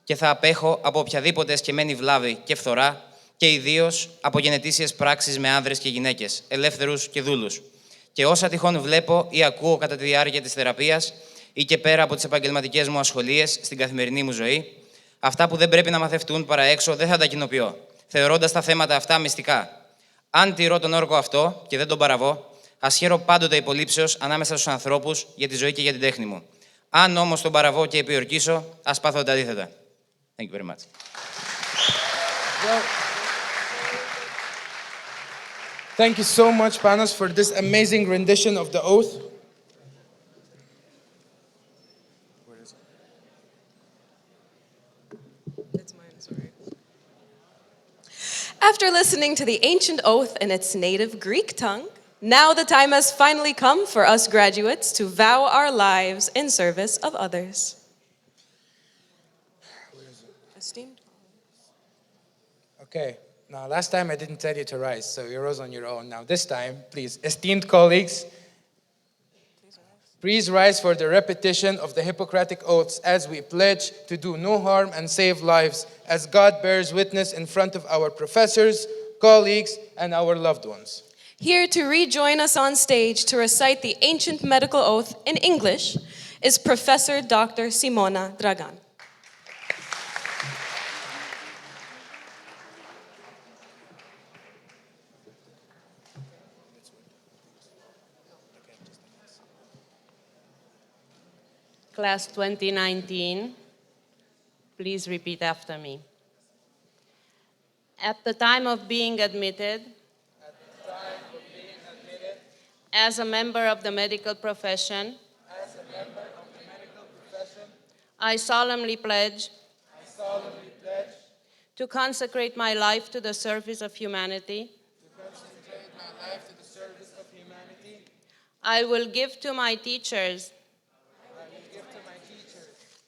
[SPEAKER 11] και θα απέχω από οποιαδήποτε εσκεμμένη βλάβη και φθορά και ιδίως από γενετήσιες πράξεις με άνδρες και γυναίκες, ελεύθερους και δούλους. Και όσα τυχόν βλέπω ή ακούω κατά τη διάρκεια της θεραπείας ή και πέρα από τις επαγγελματικές μου ασχολίες στην καθημερινή μου ζωή, αυτά που δεν πρέπει να μαθευτούν παρά έξω δεν θα τα κοινοποιώ, θεωρώντας τα θέματα αυτά μυστικά. Αν τηρώ τον όρκο αυτό και δεν τον παραβώ, ας χαίρω πάντοτε υπολείψεως ανάμεσα στους ανθρώπους για τη ζωή και για την τέχνη μου. Αν όμως τον παραβώ και επιορκήσω, ας πάθω τα αντίθετα. Thank you very much.
[SPEAKER 2] Well, thank you so much, Panos, for this amazing rendition of the oath.
[SPEAKER 3] After listening to the ancient oath in its native Greek tongue, now the time has finally come for us graduates to vow our lives in service of others. Esteemed.
[SPEAKER 2] Okay, now last time I didn't tell you to rise, so you rose on your own. Now this time, please, esteemed colleagues, please rise for the repetition of the Hippocratic oaths as we pledge to do no harm and save lives, as God bears witness in front of our professors, colleagues, and our loved ones.
[SPEAKER 3] Here to rejoin us on stage to recite the ancient medical oath in English is Professor Dr. Simona Dragan.
[SPEAKER 5] Class 2019, please repeat after me. At the time of being admitted, as a member of the medical profession, I solemnly pledge to consecrate my life to the service of humanity. I will give to my teachers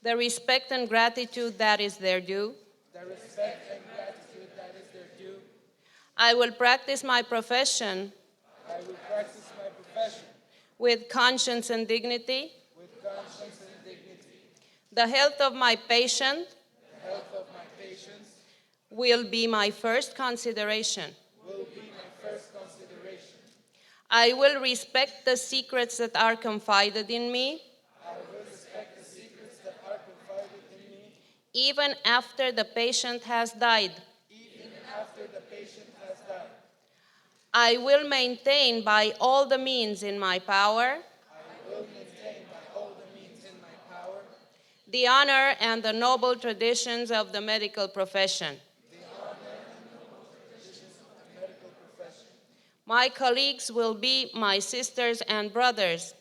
[SPEAKER 5] the respect and gratitude that is their due. I will practice my profession with conscience and dignity. The health of my patient will be my first consideration. I will respect the secrets that are confided in me, even after the patient has died. I will maintain by all the means in my power the honor and the noble traditions of the medical profession. My colleagues will be my sisters and brothers.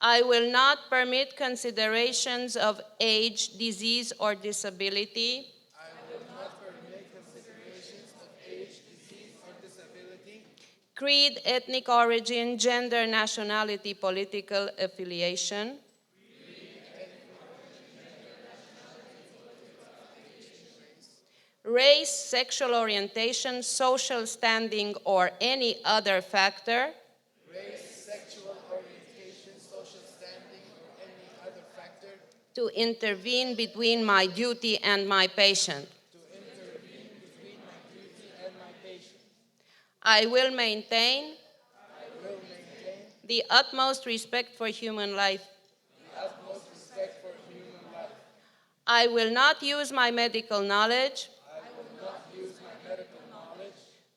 [SPEAKER 5] I will not permit considerations of age, disease, or disability. Creed, ethnic origin, gender, nationality, political affiliation. Race, sexual orientation, social standing, or any other factor. To intervene between my duty and my patient. I will maintain the utmost respect for human life. I will not use my medical knowledge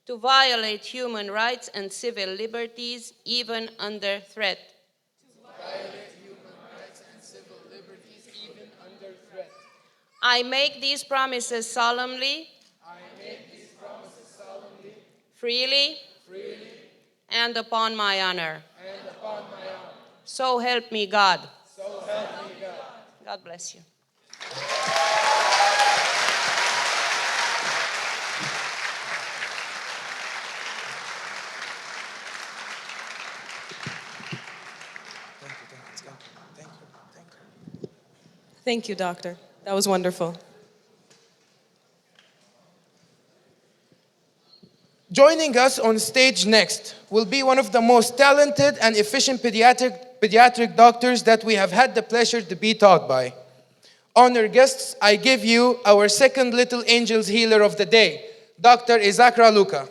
[SPEAKER 5] to violate human rights and civil liberties, even under threat. I make these promises solemnly, freely, and upon my honor. So help me God. God bless you.
[SPEAKER 3] Thank you, doctor. That was wonderful.
[SPEAKER 2] Joining us on stage next will be one of the most talented and efficient pediatric doctors that we have had the pleasure to be taught by. Honored guests, I give you our second Little Angels healer of the day, Dr. Isaac Raluca.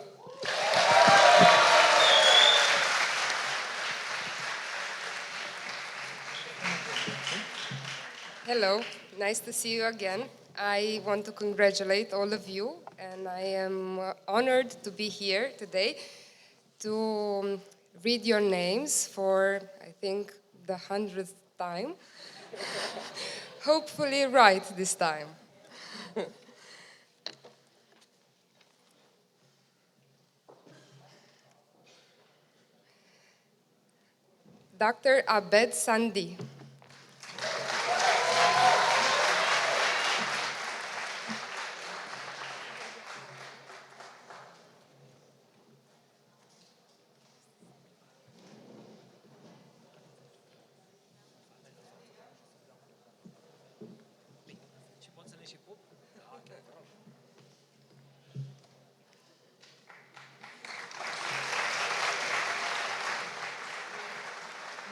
[SPEAKER 12] Hello, nice to see you again. I want to congratulate all of you, and I am honored to be here today to read your names for, I think, the 100th time. Hopefully right this time. Dr. Abed Sandi.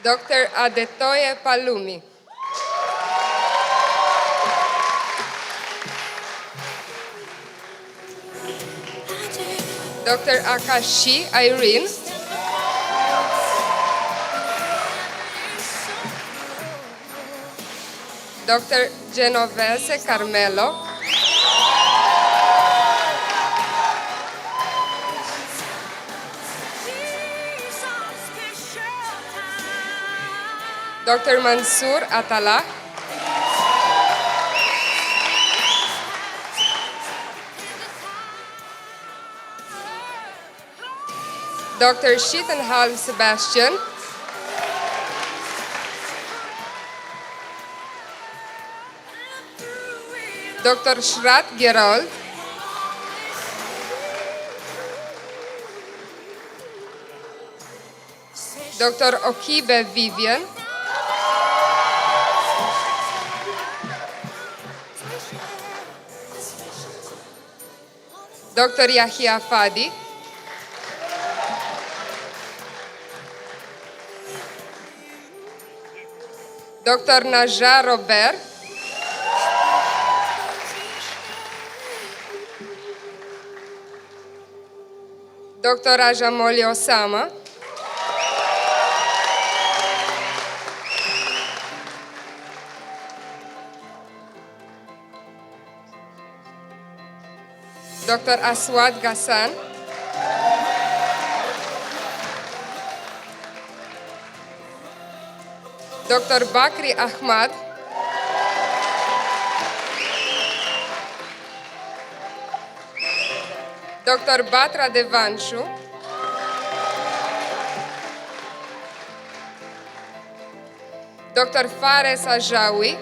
[SPEAKER 12] Dr. Adetoye Palumi. Dr. Akashi Irene. Dr. Genovese Carmelo. Dr. Mansour Atala. Dr. Shittenhal Sebastian. Dr. Shrat Gerold. Dr. Okibe Vivian. Dr. Yahya Fadi. Dr. Najah Robert. Dr. Ajamoli Osama. Dr. Aswad Ghassan, Dr. Bakri Ahmad, Dr. Batra Devanshu, Dr. Fares Ajawi,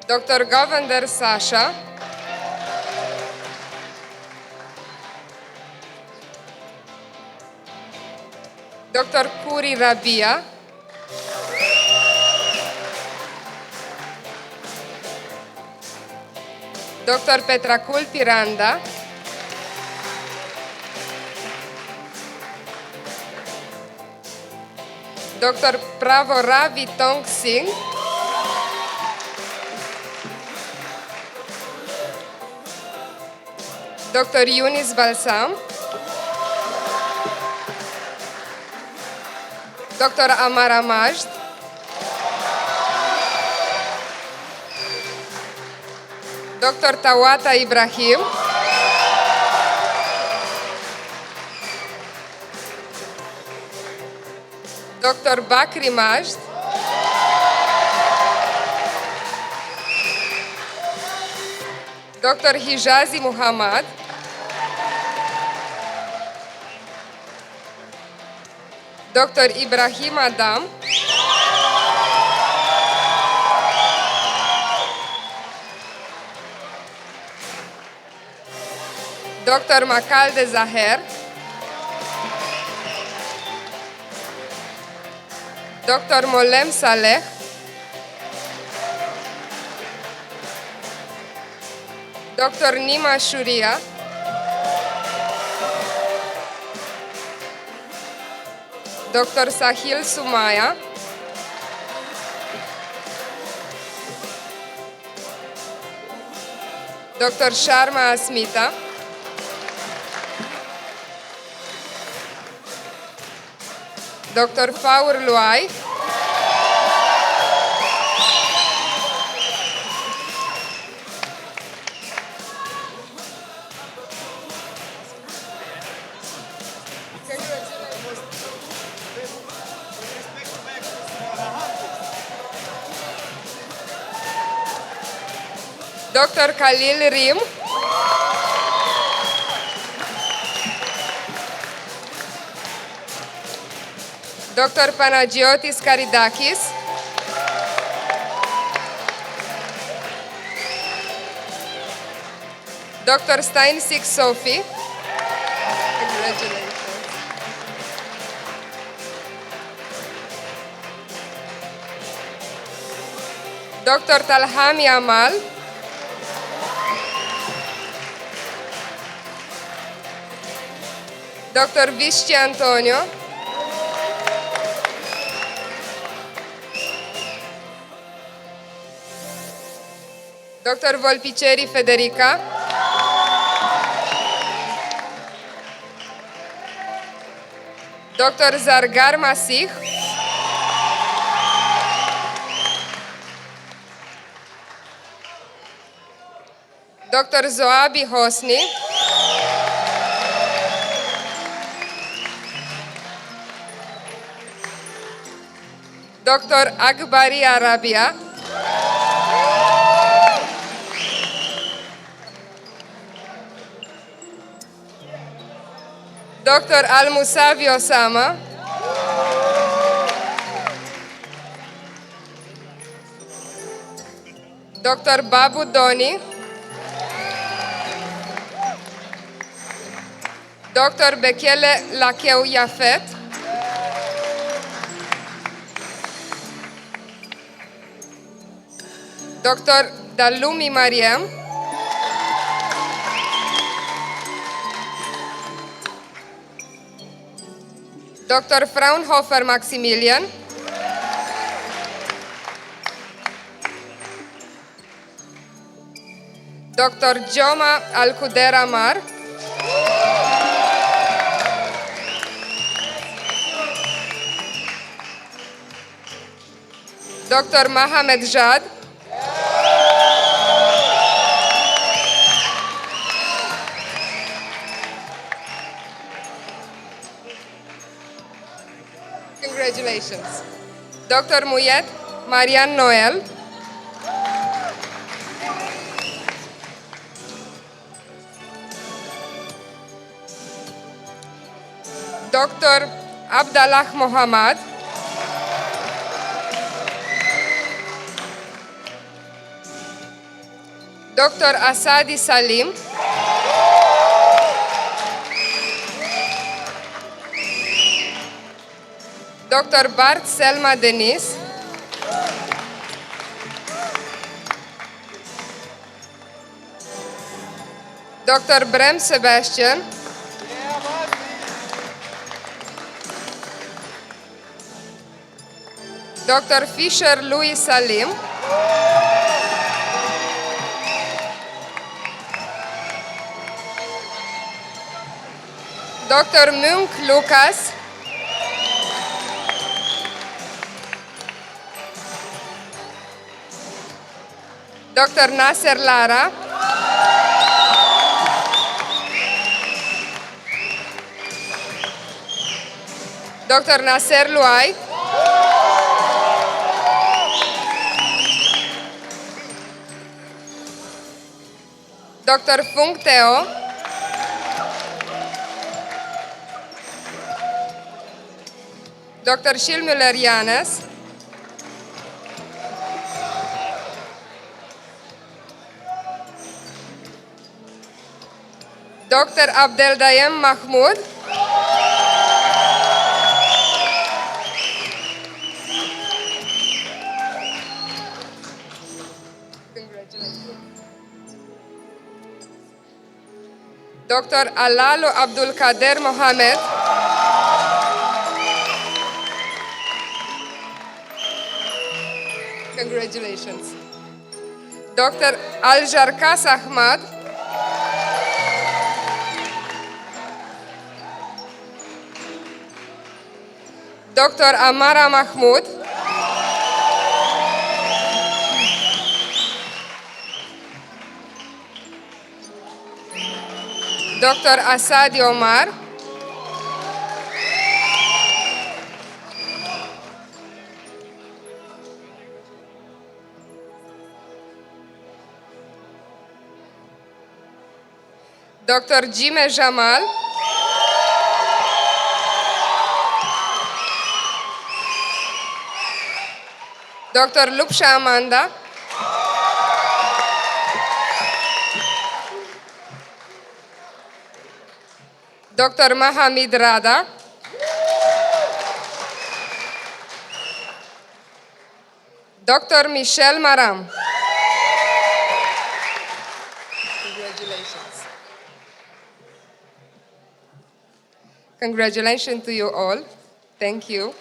[SPEAKER 12] Dr. Govender Sasha, Dr. Kuri Rabia, Dr. Petracul Piranda, Dr. Pravoravi Tong Singh, Dr. Yunis Balsam, Dr. Amara Majd, Dr. Tawata Ibrahim, Dr. Bakri Majd, Dr. Hijazi Muhammad, Dr. Ibrahim Adam, Dr. Makalde Zaher, Dr. Molem Saleh, Dr. Nima Shuria, Dr. Sahil Sumaya, Dr. Sharma Asmita, Dr. Faur Luai, Dr. Khalil Rim, Dr. Panagiotis Karidakis, Dr. Steinsik Sophie, congratulations. Dr. Talhami Amal, Dr. Visci Antonio, Dr. Volpiceri Federica, Dr. Zargar Masih, Dr. Zoabi Hosni, Dr. Akbari Arabia, Dr. Al-Musavi Osama, Dr. Babu Doni, Dr. Bekele Lakeu Yafet, Dr. Dalumi Mariam, Dr. Fraunhofer Maximilian, Dr. Joma Al-Kuder Amar, Dr. Mohamed Jad, Congratulations. Dr. Muyet Marian Noel. Dr. Abdallah Mohammad. Dr. Asadi Salim. Dr. Bart Selma Denis. Dr. Brem Sebastian. Dr. Fisher Louis Salim. Dr. Munk Lucas. Dr. Nasser Lara. Dr. Nasser Luai. Dr. Fung Teo. Dr. Shilmuller Yanes. Dr. Abdeldayem Mahmoud. Dr. Alalo Abdul Kader Mohamed. Congratulations. Dr. Al-Jarkas Ahmad. Dr. Amara Mahmoud. Dr. Asadi Omar. Dr. Jime Jamal. Dr. Lupsha Amanda. Dr. Mahamid Rada. Dr. Michelle Maram. Congratulations. Congratulations to you all. Thank you.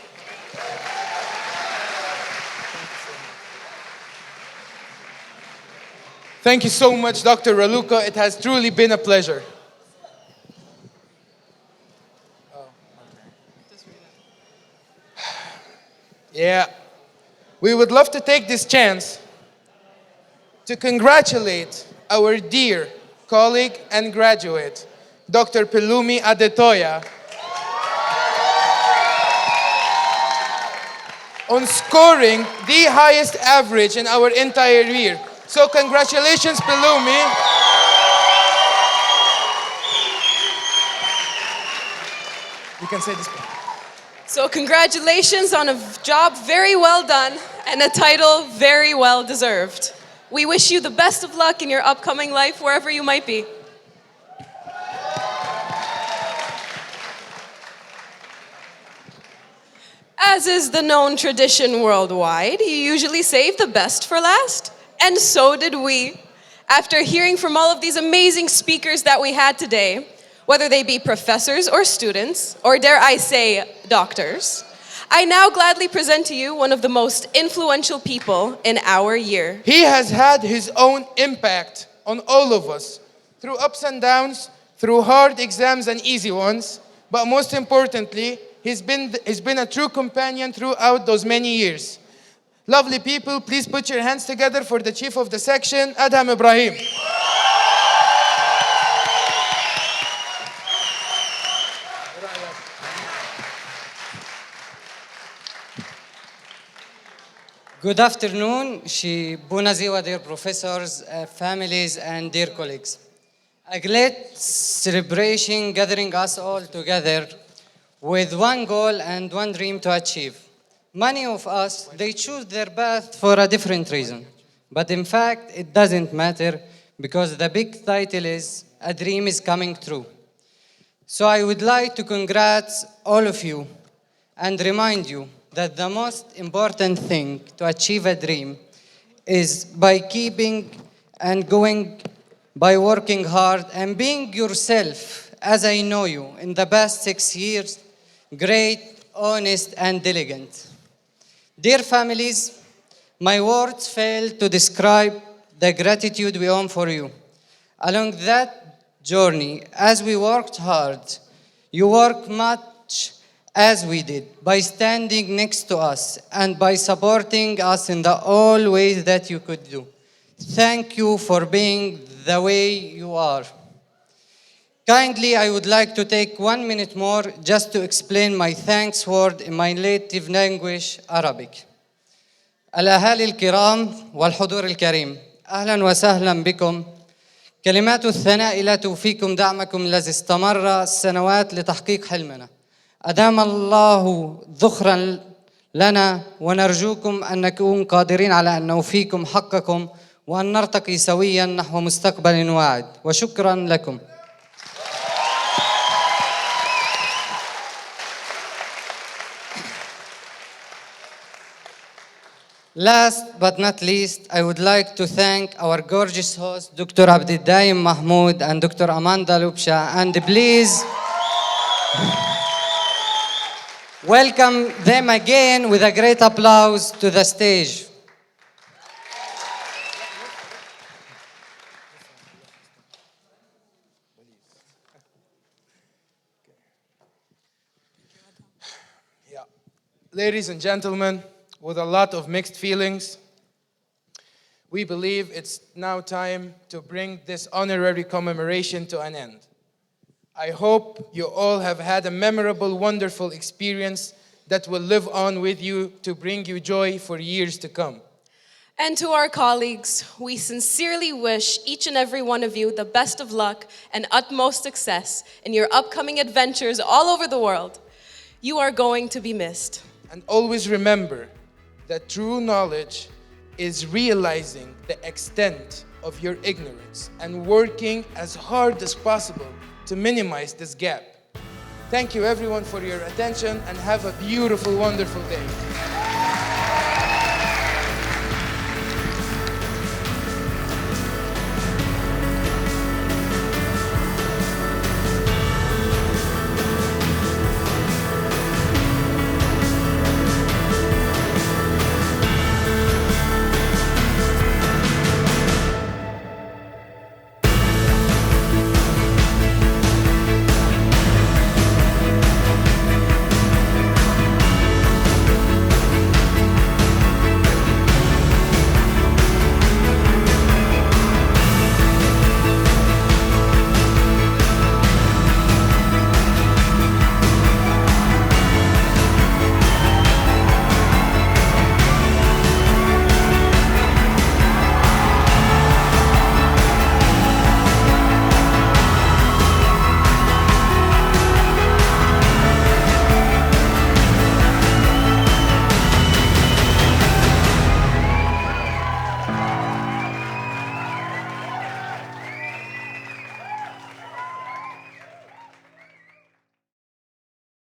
[SPEAKER 2] Thank you so much, Dr. Raluca. It has truly been a pleasure. Yeah. We would love to take this chance to congratulate our dear colleague and graduate, Dr. Pelumi Adetoya, on scoring the highest average in our entire year. So congratulations, Pelumi. You can say this.
[SPEAKER 3] So congratulations on a job very well done and a title very well deserved. We wish you the best of luck in your upcoming life, wherever you might be. As is the known tradition worldwide, you usually save the best for last. And so did we. After hearing from all of these amazing speakers that we had today, whether they be professors or students, or dare I say, doctors, I now gladly present to you one of the most influential people in our year.
[SPEAKER 2] He has had his own impact on all of us, through ups and downs, through hard exams and easy ones, but most importantly, he's been a true companion throughout those many years. Lovely people, please put your hands together for the chief of the section, Adham Ibrahim.
[SPEAKER 13] Good afternoon, Bună ziua, dear professors, families, and dear colleagues. A great celebration gathering us all together with one goal and one dream to achieve. Many of us, they choose their path for a different reason. But in fact, it doesn't matter because the big title is A Dream is Coming True. So I would like to congratulate all of you and remind you that the most important thing to achieve a dream is by keeping and going, by working hard and being yourself, as I know you in the past 6 years, great, honest, and diligent. Dear families, my words fail to describe the gratitude we owe for you. Along that journey, as we worked hard, you worked much as we did, by standing next to us and by supporting us in the all ways that you could do. Thank you for being the way you are. Kindly, I would like to take 1 minute more just to explain my thanks word in my native language, Arabic. الأهالي الكرام والحضور الكريم، أهلا وسهلا بكم. كلمات الثناء لا توفيكم دعمكم الذي استمر سنوات لتحقيق حلمنا. أدام الله ذخرا لنا ونرجوكم أن نكون قادرين على أن نوفيكم حقكم وأن نرتقي سويا نحو مستقبل واعد. وشكرا لكم. Last but not least, I would like to thank our gorgeous host, Dr. Abdidaim Mahmoud and Dr. Amanda Lubsha, and please welcome them again with a great applause to the stage.
[SPEAKER 2] Ladies and gentlemen, with a lot of mixed feelings, we believe it's now time to bring this honorary commemoration to an end. I hope you all have had a memorable, wonderful experience that will live on with you to bring you joy for years to come.
[SPEAKER 3] And to our colleagues, we sincerely wish each and every one of you the best of luck and utmost success in your upcoming adventures all over the world. You are going to be missed.
[SPEAKER 2] And always remember that true knowledge is realizing the extent of your ignorance and working as hard as possible to minimize this gap. Thank you everyone for your attention and have a beautiful, wonderful day.